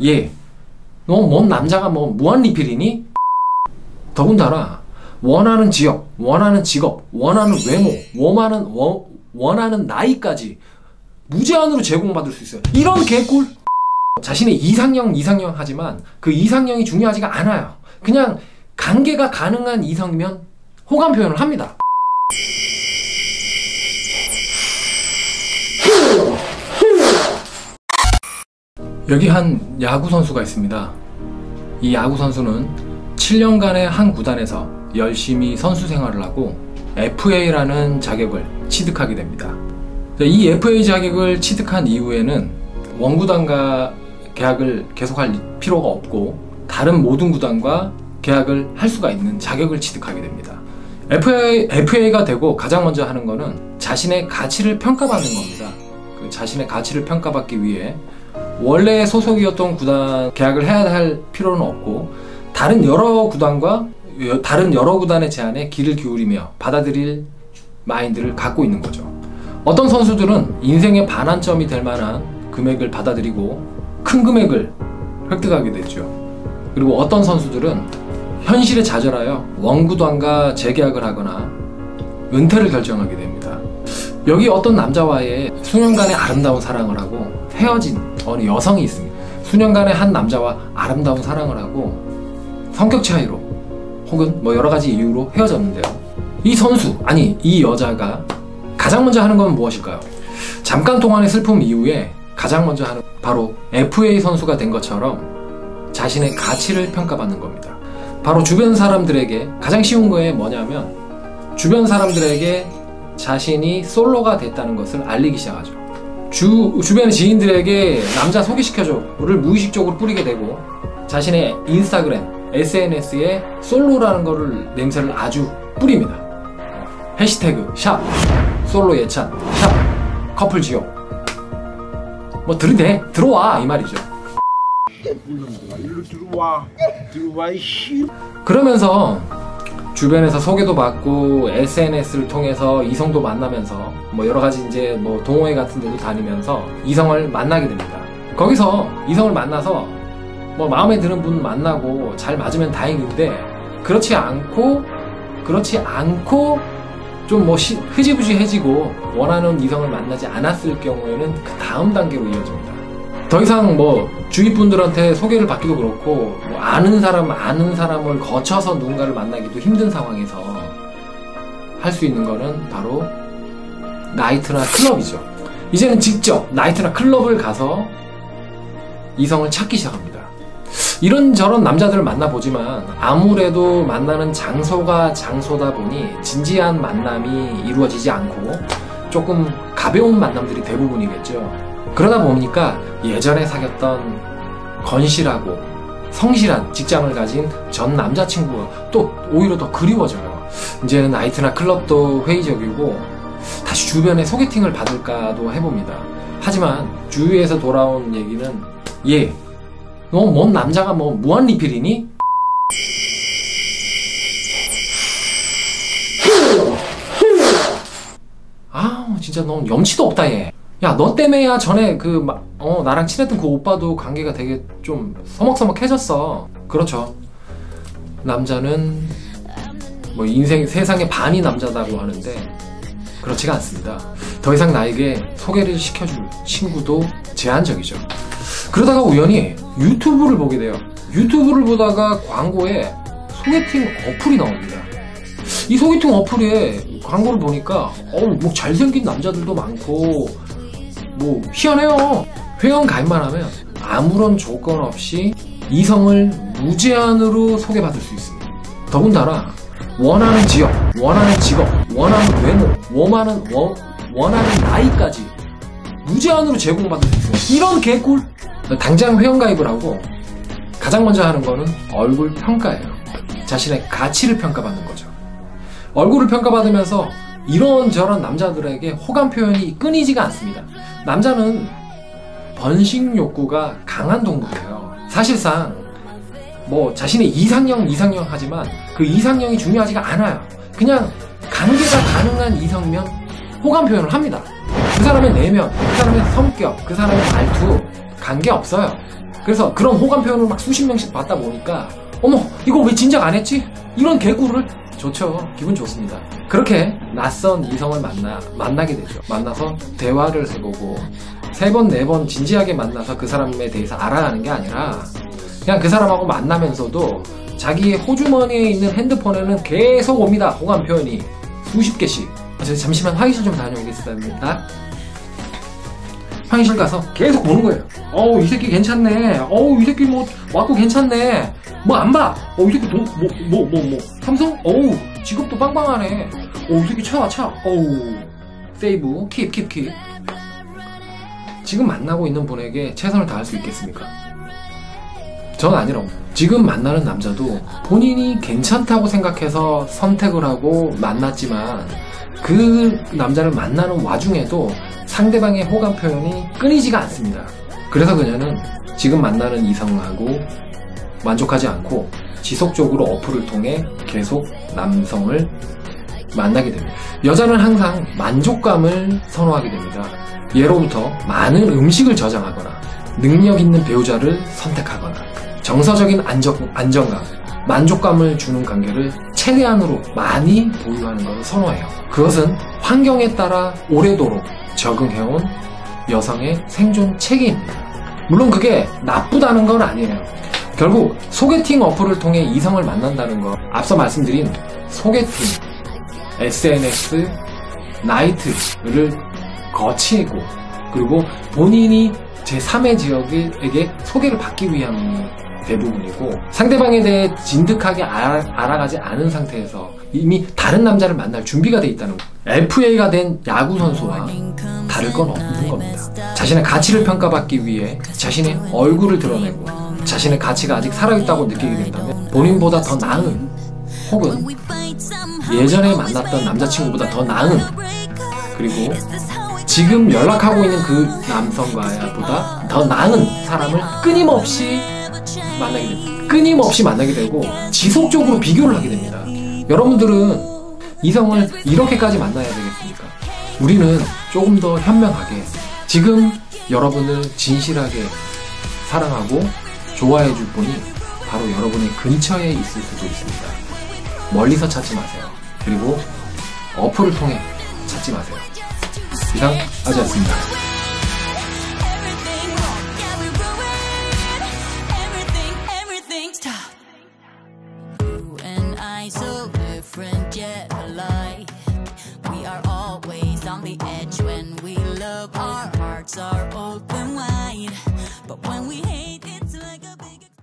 얘, 너 뭔 남자가 뭐 무한리필이니? 더군다나 원하는 지역, 원하는 직업, 원하는 외모, 원하는 나이까지 무제한으로 제공받을 수 있어요. 이런 개꿀! 자신의 이상형 하지만 그 이상형이 중요하지가 않아요. 그냥 관계가 가능한 이성이면 호감 표현을 합니다. 여기 한 야구 선수가 있습니다. 이 야구 선수는 7년간의 한 구단에서 열심히 선수 생활을 하고 FA라는 자격을 취득하게 됩니다. 이 FA 자격을 취득한 이후에는 원구단과 계약을 계속할 필요가 없고 다른 모든 구단과 계약을 할 수가 있는 자격을 취득하게 됩니다. FA가 되고 가장 먼저 하는 거는 자신의 가치를 평가받는 겁니다. 그 자신의 가치를 평가받기 위해 원래 소속이었던 구단 계약을 해야 할 필요는 없고 다른 여러 구단의 제안에 귀를 기울이며 받아들일 마인드를 갖고 있는 거죠. 어떤 선수들은 인생의 반환점이 될 만한 금액을 받아들이고 큰 금액을 획득하게 되죠. 그리고 어떤 선수들은 현실에 좌절하여 원구단과 재계약을 하거나 은퇴를 결정하게 됩니다. 여기 어떤 남자와의 수년간의 아름다운 사랑을 하고 헤어진 어느 여성이 있습니다. 수년간의 한 남자와 아름다운 사랑을 하고 성격 차이로 혹은 뭐 여러가지 이유로 헤어졌는데요. 이 여자가 가장 먼저 하는 건 무엇일까요? 잠깐 동안의 슬픔 이후에 가장 먼저 하는 바로 FA 선수가 된 것처럼 자신의 가치를 평가받는 겁니다. 바로 주변 사람들에게 가장 쉬운 거에 뭐냐면 주변 사람들에게 자신이 솔로가 됐다는 것을 알리기 시작하죠. 주변의 지인들에게 남자 소개시켜줘를 무의식적으로 뿌리게 되고 자신의 인스타그램, SNS에 솔로라는 거를 냄새를 아주 뿌립니다. 해시태그 샵 솔로 예찬 샵 커플 지옥 뭐 들어와 이 말이죠. 그러면서 주변에서 소개도 받고 SNS를 통해서 이성도 만나면서 뭐 여러가지 이제 뭐 동호회 같은 데도 다니면서 이성을 만나게 됩니다. 거기서 이성을 만나서 뭐 마음에 드는 분 만나고 잘 맞으면 다행인데 그렇지 않고 좀 뭐 흐지부지해지고 원하는 이성을 만나지 않았을 경우에는 그 다음 단계로 이어집니다. 더 이상 뭐 주위 분들한테 소개를 받기도 그렇고 뭐 아는 사람을 거쳐서 누군가를 만나기도 힘든 상황에서 할 수 있는 거는 바로 나이트나 클럽이죠. 이제는 직접 나이트나 클럽을 가서 이성을 찾기 시작합니다. 이런저런 남자들을 만나보지만 아무래도 만나는 장소가 장소다 보니 진지한 만남이 이루어지지 않고 조금 가벼운 만남들이 대부분이겠죠. 그러다 보니까 예전에 사귀었던 건실하고 성실한 직장을 가진 전 남자친구가 또 오히려 더 그리워져요. 이제는 나이트나 클럽도 회의적이고 다시 주변에 소개팅을 받을까도 해봅니다. 하지만 주위에서 돌아온 얘기는 얘, 너 뭔 남자가 뭐 무한리필이니? 진짜 넌 염치도 없다 얘. 야, 너 때문에야 전에 나랑 친했던 그 오빠도 관계가 되게 좀 서먹서먹해졌어. 그렇죠. 남자는 뭐 세상의 반이 남자다고 하는데 그렇지가 않습니다. 더 이상 나에게 소개를 시켜줄 친구도 제한적이죠. 그러다가 우연히 유튜브를 보게 돼요. 유튜브를 보다가 광고에 소개팅 어플이 나옵니다. 이 소개팅 어플에 광고를 보니까 뭐 잘생긴 남자들도 많고 뭐 희한해요. 회원 가입만 하면 아무런 조건 없이 이성을 무제한으로 소개받을 수 있습니다. 더군다나 원하는 지역, 원하는 직업, 원하는 외모, 원하는 나이까지 무제한으로 제공받을 수 있어요. 이런 개꿀! 당장 회원가입을 하고 가장 먼저 하는 거는 얼굴 평가예요. 자신의 가치를 평가받는 거죠. 얼굴을 평가받으면서 이런저런 남자들에게 호감 표현이 끊이지가 않습니다. 남자는 번식 욕구가 강한 동물이에요. 사실상 뭐 자신의 이상형 하지만 그 이상형이 중요하지가 않아요. 그냥 관계가 가능한 이성이면 호감 표현을 합니다. 그 사람의 내면, 그 사람의 성격, 그 사람의 말투 관계없어요. 그래서 그런 호감 표현을 막 수십 명씩 받다 보니까 어머 이거 왜 진작 안 했지? 이런 개구를 좋죠. 기분 좋습니다. 그렇게 낯선 이성을 만나게 되죠. 만나서 대화를 해보고 3번, 4번 진지하게 만나서 그 사람에 대해서 알아가는 게 아니라 그냥 그 사람하고 만나면서도 자기의 호주머니에 있는 핸드폰에는 계속 옵니다. 호감 표현이 수십 개씩. 저 잠시만 화장실 좀 다녀오겠습니다. 화장실 가서 계속 보는 거예요. 어우 이 새끼 괜찮네. 어우 이 새끼 뭐 왔고 괜찮네. 뭐 안 봐. 이 새끼 삼성? 어우 직업도 빵빵하네. 이 새끼 차. 어우 세이브 킵. 지금 만나고 있는 분에게 최선을 다할 수 있겠습니까? 전 아니라고. 지금 만나는 남자도 본인이 괜찮다고 생각해서 선택을 하고 만났지만 그 남자를 만나는 와중에도 상대방의 호감 표현이 끊이지가 않습니다. 그래서 그녀는 지금 만나는 이성하고 만족하지 않고 지속적으로 어플을 통해 계속 남성을 만나게 됩니다. 여자는 항상 만족감을 선호하게 됩니다. 예로부터 많은 음식을 저장하거나 능력 있는 배우자를 선택하거나 정서적인 안정감, 만족감을 주는 관계를 최대한으로 많이 보유하는 것을 선호해요. 그것은 환경에 따라 오래도록 적응해온 여성의 생존 체계입니다. 물론 그게 나쁘다는 건 아니에요. 결국 소개팅 어플을 통해 이성을 만난다는 것, 앞서 말씀드린 소개팅, SNS, 나이트를 거치고 그리고 본인이 제3의 지역에게 소개를 받기 위함이 대부분이고 상대방에 대해 진득하게 알아가지 않은 상태에서 이미 다른 남자를 만날 준비가 돼 있다는 거. FA가 된 야구 선수와 다를 건 없는 겁니다. 자신의 가치를 평가받기 위해 자신의 얼굴을 드러내고 자신의 가치가 아직 살아있다고 느끼게 된다면 본인보다 더 나은 혹은 예전에 만났던 남자친구보다 더 나은 그리고 지금 연락하고 있는 그 남성과보다 더 나은 사람을 끊임없이 만나게 되고 지속적으로 비교를 하게 됩니다. 여러분들은 이성을 이렇게까지 만나야 되겠습니까? 우리는 조금 더 현명하게 지금 여러분을 진실하게 사랑하고 좋아해 줄 분이 바로 여러분의 근처에 있을 수도 있습니다. 멀리서 찾지 마세요. 그리고 어플을 통해 찾지 마세요. 이상 아지였습니다.